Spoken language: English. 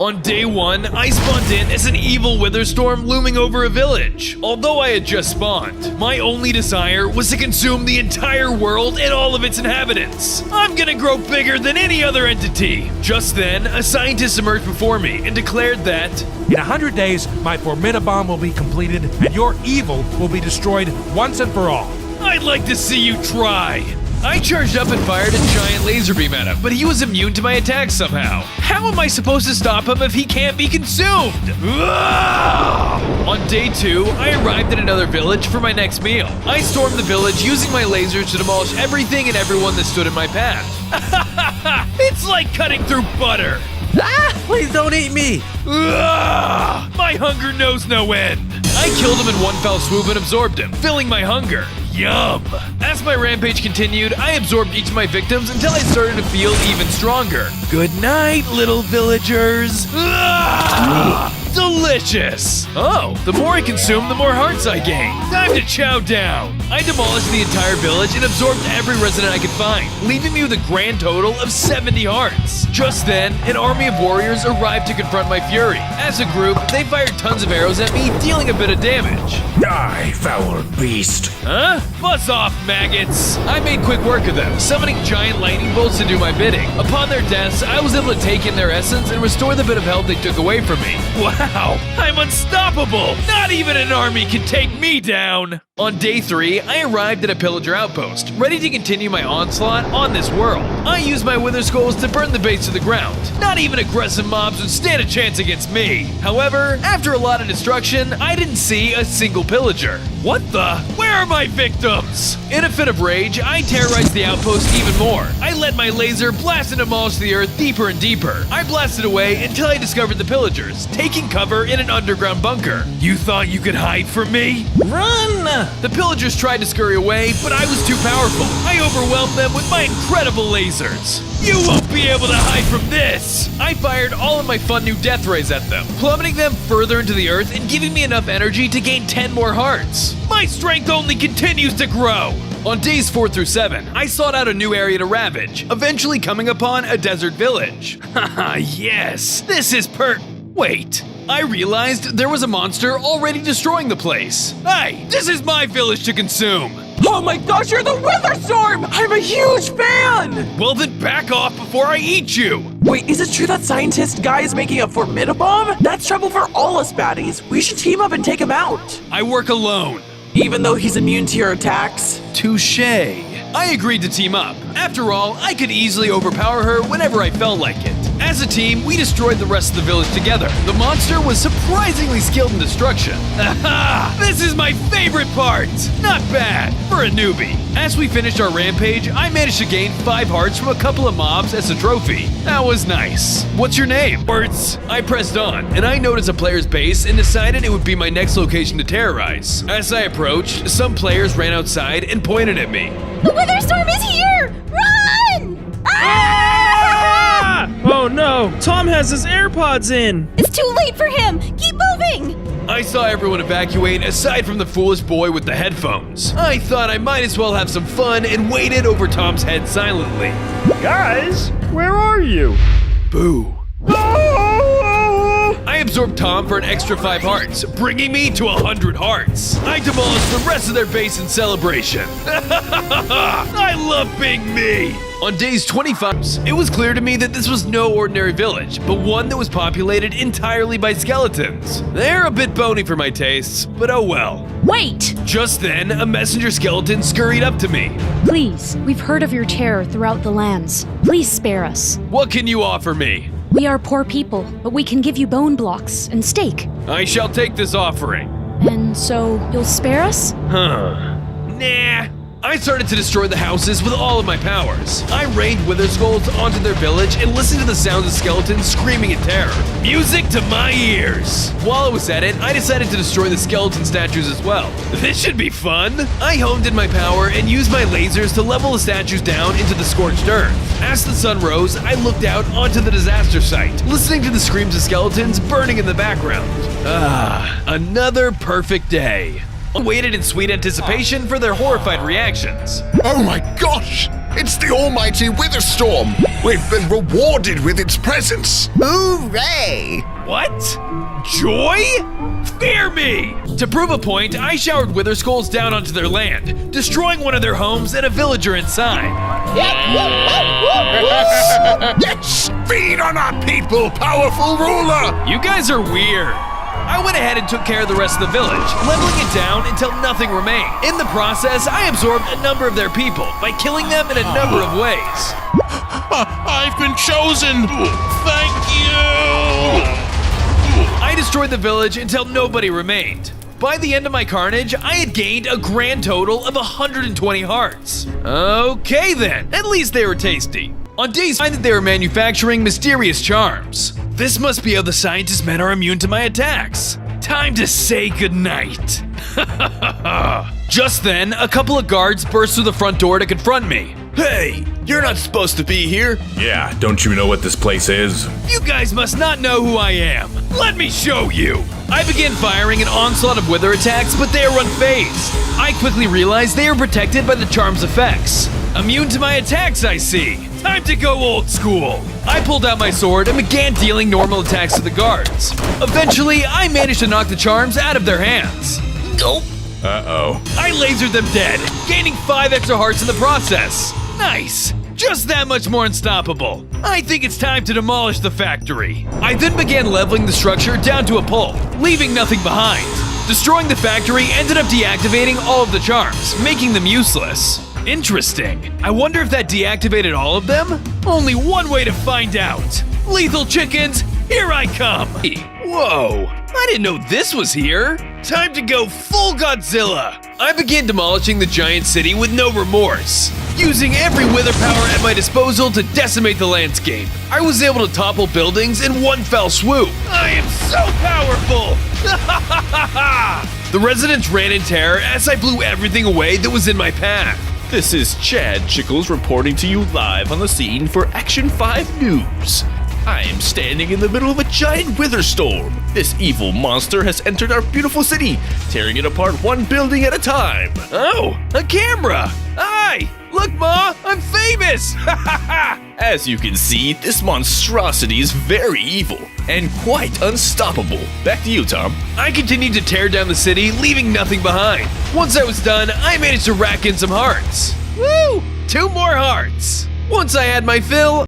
On day 1, I spawned in as an evil wither storm looming over a village. Although I had just spawned, my only desire was to consume the entire world and all of its inhabitants. I'm gonna grow bigger than any other entity. Just then, a scientist emerged before me and declared that in 100 days, my formidabomb will be completed and your evil will be destroyed once and for all. I'd like to see you try. I charged up and fired a giant laser beam at him, but he was immune to my attacks somehow. How am I supposed to stop him if he can't be consumed? On day 2, I arrived at another village for my next meal. I stormed the village using my lasers to demolish everything and everyone that stood in my path. It's like cutting through butter. Please don't eat me! My hunger knows no end. I killed him in one fell swoop and absorbed him, filling my hunger. Yum! As my rampage continued, I absorbed each of my victims until I started to feel even stronger. Good night, little villagers. Delicious! Oh, the more I consume, the more hearts I gain. Time to chow down. I demolished the entire village and absorbed every resident I could find, leaving me with a grand total of 70 hearts. Just then, an army of warriors arrived to confront my fury. As a group, they fired tons of arrows at me, dealing a bit of damage. Die, foul beast! Huh? Buzz off, maggots! I made quick work of them, summoning giant lightning bolts to do my bidding. Upon their deaths, I was able to take in their essence and restore the bit of health they took away from me. Wow! I'm unstoppable! Not even an army can take me down! On day 3, I arrived at a pillager outpost, ready to continue my onslaught on this world. I used my wither skulls to burn the base to the ground. Not even aggressive mobs would stand a chance against me. However, after a lot of destruction, I didn't see a single pillager. What the? Where are my victims? In a fit of rage, I terrorized the outpost even more. I let my laser blast and demolish the earth deeper and deeper. I blasted away until I discovered the pillagers, taking cover in an underground bunker. You thought you could hide from me? Run! The pillagers tried to scurry away, but I was too powerful. I overwhelmed them with my incredible lasers. You won't be able to hide from this! I fired all of my fun new death rays at them, plummeting them further into the earth and giving me enough energy to gain 10 more hearts. My strength only continues to grow! On days 4 through 7, I sought out a new area to ravage, eventually coming upon a desert village. Haha, yes! This is Wait. I realized there was a monster already destroying the place. Hey, this is my village to consume. Oh my gosh, you're the witherstorm! I'm a huge fan! Well then back off before I eat you! Wait, is it true that scientist guy is making a formidabomb? That's trouble for all us baddies. We should team up and take him out. I work alone. Even though he's immune to your attacks? Touché. I agreed to team up. After all, I could easily overpower her whenever I felt like it. As a team, we destroyed the rest of the village together. The monster was surprisingly skilled in destruction. Aha! This is my favorite part! Not bad, for a newbie. As we finished our rampage, I managed to gain 5 hearts from a couple of mobs as a trophy. That was nice. What's your name? Words. I pressed on, and I noticed a player's base and decided it would be my next location to terrorize. As I approached, some players ran outside and pointed at me. The witherstorm is here! Run! Oh no! Tom has his AirPods in! It's too late for him! Keep moving! I saw everyone evacuate aside from the foolish boy with the headphones. I thought I might as well have some fun and waited over Tom's head silently. Guys, where are you? Boo. I absorbed Tom for an extra 5 hearts, bringing me to 100 hearts. I demolished the rest of their base in celebration. I love being me. On days 25, it was clear to me that this was no ordinary village, but one that was populated entirely by skeletons. They're a bit bony for my tastes, but oh well. Wait! Just then, a messenger skeleton scurried up to me. Please, we've heard of your terror throughout the lands. Please spare us. What can you offer me? We are poor people, but we can give you bone blocks and steak. I shall take this offering. And so, you'll spare us? Huh. Nah. I started to destroy the houses with all of my powers. I rained wither skulls onto their village and listened to the sounds of skeletons screaming in terror. Music to my ears! While I was at it, I decided to destroy the skeleton statues as well. This should be fun! I honed in my power and used my lasers to level the statues down into the scorched earth. As the sun rose, I looked out onto the disaster site, listening to the screams of skeletons burning in the background. Another perfect day. I waited in sweet anticipation for their horrified reactions. Oh my gosh! It's the almighty witherstorm. We've been rewarded with its presence. Hooray! What? Joy? Fear me! To prove a point, I showered wither skulls down onto their land, destroying one of their homes and a villager inside. Yes! Feed on our people, powerful ruler! You guys are weird. I went ahead and took care of the rest of the village, leveling it down until nothing remained. In the process, I absorbed a number of their people by killing them in a number of ways. I've been chosen! Thank you! I destroyed the village until nobody remained. By the end of my carnage, I had gained a grand total of 120 hearts. Okay then, at least they were tasty. On days I find that they were manufacturing mysterious charms. This must be how the scientist men are immune to my attacks. Time to say goodnight. Just then, a couple of guards burst through the front door to confront me. Hey, you're not supposed to be here. Yeah, don't you know what this place is? You guys must not know who I am. Let me show you. I began firing an onslaught of wither attacks, but they are unfazed. I quickly realized they are protected by the charm's effects. Immune to my attacks, I see. Time to go old school. I pulled out my sword and began dealing normal attacks to the guards. Eventually, I managed to knock the charms out of their hands. Gulp. Uh-oh. I lasered them dead, gaining 5 extra hearts in the process. Nice. Just that much more unstoppable. I think it's time to demolish the factory. I then began leveling the structure down to a pulp, leaving nothing behind. Destroying the factory ended up deactivating all of the charms, making them useless. Interesting. I wonder if that deactivated all of them? Only one way to find out. Lethal chickens, here I come. Whoa, I didn't know this was here. Time to go full Godzilla. I began demolishing the giant city with no remorse, using every wither power at my disposal to decimate the landscape. I was able to topple buildings in one fell swoop. I am so powerful! The residents ran in terror as I blew everything away that was in my path. This is Chad Chickles reporting to you live on the scene for Action 5 News. I am standing in the middle of a giant wither storm. This evil monster has entered our beautiful city, tearing it apart one building at a time. Oh, a camera! Hi! Look, Ma, I'm famous! As you can see, this monstrosity is very evil and quite unstoppable. Back to you, Tom. I continued to tear down the city, leaving nothing behind. Once I was done, I managed to rack in some hearts. Woo! 2 more hearts! Once I had my fill,